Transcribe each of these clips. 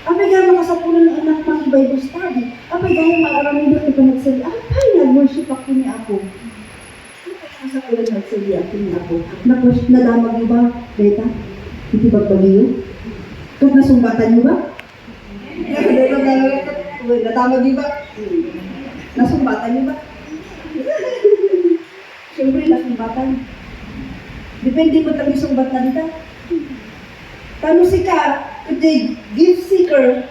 Apay gaya makasapulan ng anak mga Bible study. Apay gaya maaramin doon ito nagsali. Apay nag-worship ako ni Apo. Makasapulan nagsali ako ni Apo. Nadamag niyo ba, Beta? Hindi ba paliyo? Kat nasumbatan niyo ba? Nadamag niyo ba? Nasumbatan niyo ba? Siyempre, nasumbatan. Depende mo tayo sumbatan ka. Tano si ka, kundi gift seeker,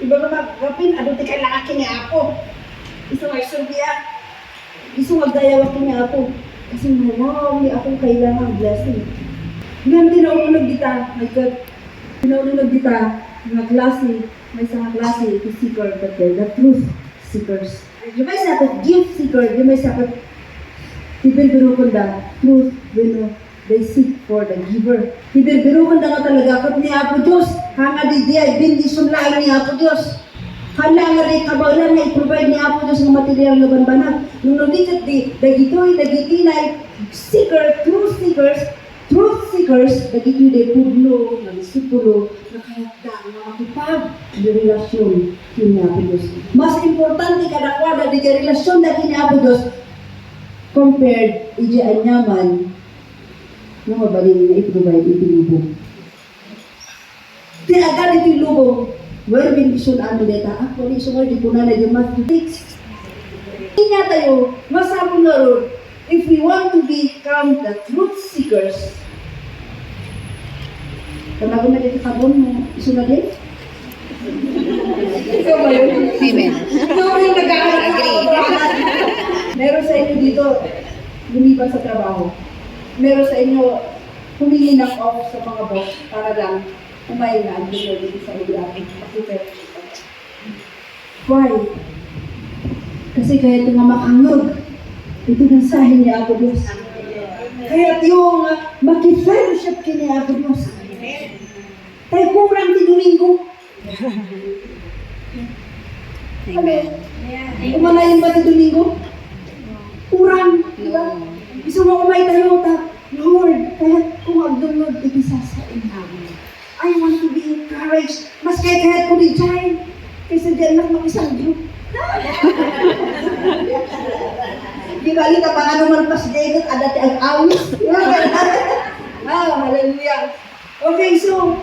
iba mga kapin, ano ti kailangan ni Apo. Gusto nga isurbiya. Gusto magdayaw ako ni Apo. Kasi wow, ni akong kailangan blessing. Ngayon, tinaunag kita, my God. Tinaunag kita, mga klase, may isang klase, the seeker, but the truth seekers. Yung may sapat gift seeker, yung may sapat tibir-biro ko da, truth, they seek for the giver. Tibir-biro ko da nga talaga, kat ni Apo Diyos, hanga di diya, bendisyon lang ni Apo Diyos. Hala nga rin kabaulan na i-provide ni Apo Diyos ng material na banbanag. Nung nulikat di, dagitoy, dagitinay, seeker, truth seekers, dagitoy di pudlo, nagsipulo, nakayagda, na makipag, di relasyon ni Apo Diyos. Mas importante kadakwada di relasyon na ni Apo Diyos, compared, iji anyaman, na mabalin na i-provide itinubong. Di agad itinubong, well, bendisyon ano deta, ako ni sumar di puna na yung Matthew 6. Hindi tayo, masabong na ron, if we want to become the truth seekers, kanago na dito kabon mo, isunod din? Ikaw ba yun? Amen. Ikaw yung nag-aaral. Meron sa inyo dito, lumipas sa trabaho. Meron sa inyo, humingi ng off sa mga boss para lang kumain na ang dito sa lugar. Why? Kasi kaya ito nga makangod. Ito ng sahin ni Apo Diyos. Kaya yung makifellowship kini Apo Diyos. Tayo kurang ti Domingo. Amen. Umalayin ba ti Domingo? Kurang. Diba? Gusto mo kumay tayo, Lord, kahit kung agdunod, ibisa sa inamin. I want to be encouraged. Mas kahit ko di dyan. Kaysa dyan lang mag-isang group. Di ba, ka pa nga naman pas David, adati ang awis. Hallelujah. Okay, so,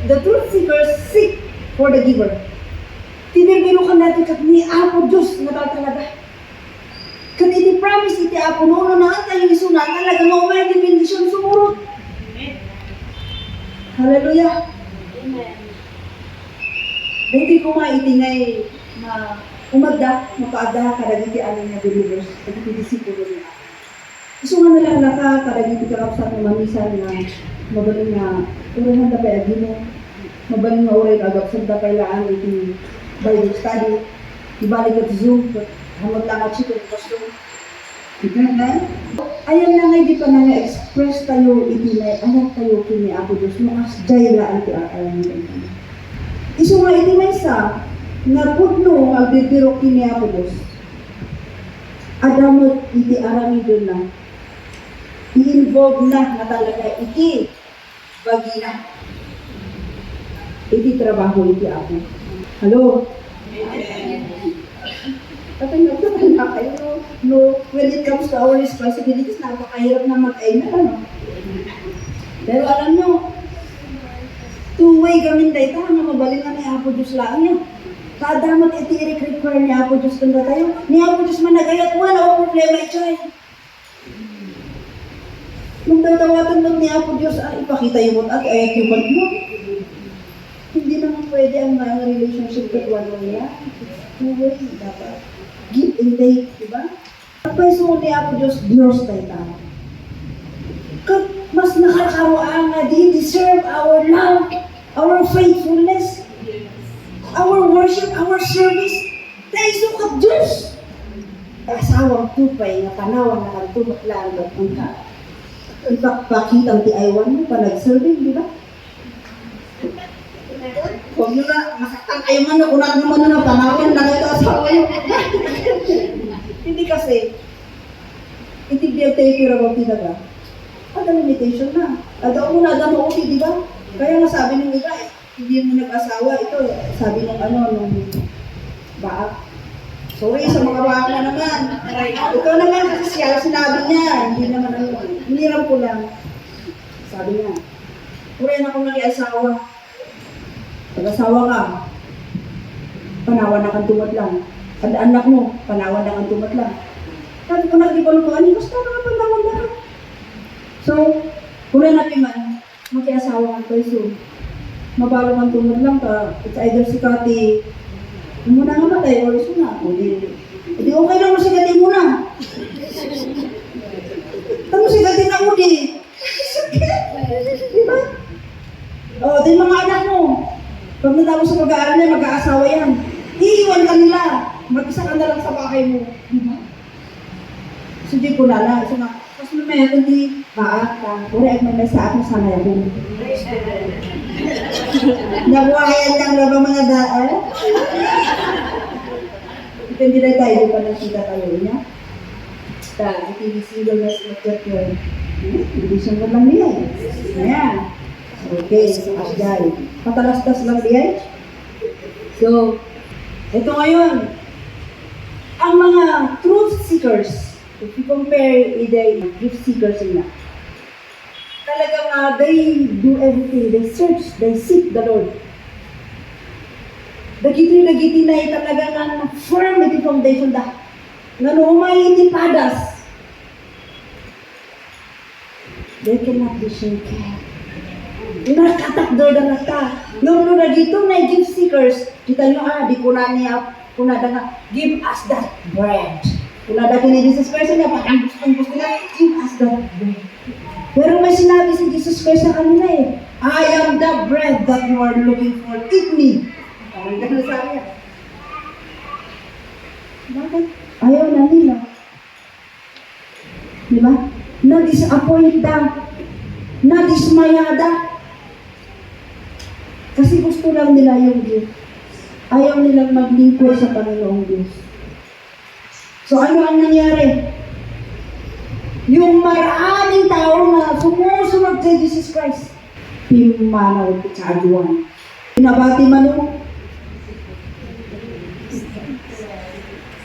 the truth seekers seek for the giver. Tinibiro ka natin kat ni Apo Diyos na talaga. Kat iti promise iti Apo noon na tayo isuna talaga mo may bendisyon sumurot. Hallelujah. Amen. Hindi ko maitingay na umadda, mapaada kadagiti aning nga believers, kadagiti disipulo niya. Gusto nga nila naka kadagiti kakapsat ng mamisan na mabaling na uruhan na kaya gino, mabaling na uray kagapsat na kailangan iti Bible study, ibalik at Zoom, hamag lang at sito, pastor. Ayan na nga, di pa na nga-express tayo, itinay, anak tayo kini Apo Diyos, no as jayla ang tiaalan nito. Iso nga itinay sa, nga pudno magbibiro kini Apo Diyos. Adamot iti aramido na, i-involve na talaga iti bagina. Iti trabaho iti Apo. Hello? Tatay na kayo, no, when it comes to our responsibilities, napakahirap na mag-aina, ano? Pero alam nyo, two-way gamin tayo, na mabalingan ni Apo Diyos lang niya. Kadamot iti i-require ni Apo Diyos kung tayo, ni Apo Diyos managayat, wala o problema ito'y. Nung tawatan mo ni Apo Diyos, ipakita yung at ayat yung mo. Hindi naman pwede ang mga relationship with one another. Two-way, dapat. Give and take, diba? At pweso ni Apo Diyos, Diyos tayo tayo. Kag mas nakakaroon nga di deserve our love, our faithfulness, our worship, our service. Tayo sukat Diyos. Asawang tupay na panawang na kantubak lang at ang ka. Ipakitang ti aywan mo pa nag-serving, diba? Huwag nyo na, masaktan kayo man, unang naman na panawan lang ito asawa nyo. Hindi kasi, itibiyag tayo kirabaw tinaga. Ada limitation na. Ada una, ada mauti, di ba? Kaya nga sabi ng iba hindi mo nag-asawa, ito, sabi ng ano, nung baak. Sorry sa mga baak na naman. Ito naman kasi siya, sinabi niya, hindi naman ano, hiniram ko lang. Sabi niya, pure na akong nag-asawa. Pag-asawa ka, panawan na kang tumat lang. Ang anak mo, panawan na kang tumat lang. Sabi ko na, di ba lutuan, basta na panawan na ka. So, pure na piman, mag-asawa ka kayo soon. Mabalo kang tumat lang ka, it's either si Kati, muna nga matay, or so na. O di okay lang mo si Kati muna. Tanong si Kati na udi. Diba? O, di mga anak mo. Pag natapos sa mag-aaral niya, mag-aasawa yan. Iiwan ka nila. Mag-isa ka na lang sa bahay mo. Diba? So, di ko lala. So, mas may hindi baat ka. Uri, at may sa akin sana yan. Nabuhayan lang na ba mga daan? Depende na tayo pa nakita tayo niya. Single na smoker yun. Division ko lang niya. Ayan. Okay, so asday. Patalastas lang diyan. So, ito ngayon. Ang mga truth seekers, if you compare the gift seekers nila, talagang they do everything. They search, they seek the Lord. Dagiti na talaga nga firm iti foundation da. Nga umay iti padas. They cannot be shaken. Nakatakdo na naka. No, na dito na gift seekers. Kita nyo, di kuna niya, kuna da nga, give us that bread. Kuna da kini Jesus Christ niya, parang gusto niya, give us that bread. Pero may sinabi si Jesus Christ sa kanila I am the bread that you are looking for. Eat me. Parang gano'n sabi niya. Bakit? Ayaw na nila. Diba? Na-disappoint da. Na-dismayada. Kasi gusto lang nila yung Diyos. Ayaw nilang maglingkod sa Panginoong Diyos. So ano ang nangyari? Yung maraming tao na sumusunod kay Jesus Christ, pimanaw at kaaduan. Pinabati man mo.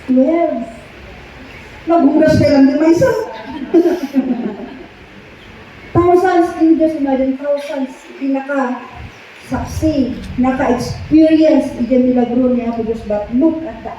12. Naghugas ka lang din may isa. Thousands, in just imagine, thousands, pinaka-saksi, naka-experience, iyan milagro niya po Diyos. But look at that.